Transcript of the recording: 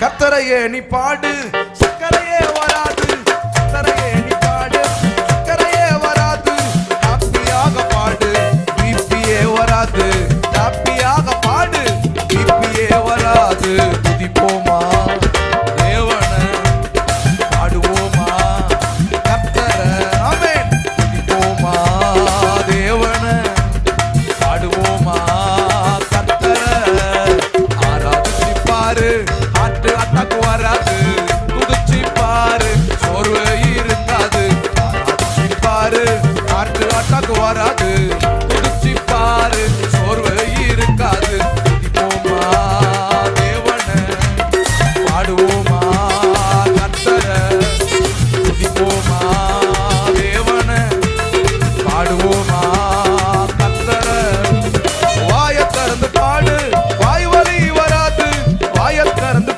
கர்த்தரையே நீ பாடு, சக்கரையே வராது. கர்த்தரையே நீ பாடு, சக்கரையே வராது. ஹாப்பியாக பாடு, பிபியே வராது. ஹாப்பியாக பாடு, பிபியே வராது. துதிப்போமா தேவன, பாடுவோமா கர்த்தர. ஆமென். துதிப்போமா தேவன, பாடுவோமா கர்த்தர. ஆராதிப்பாரு, ஹார்ட் அட்டாக் வராது.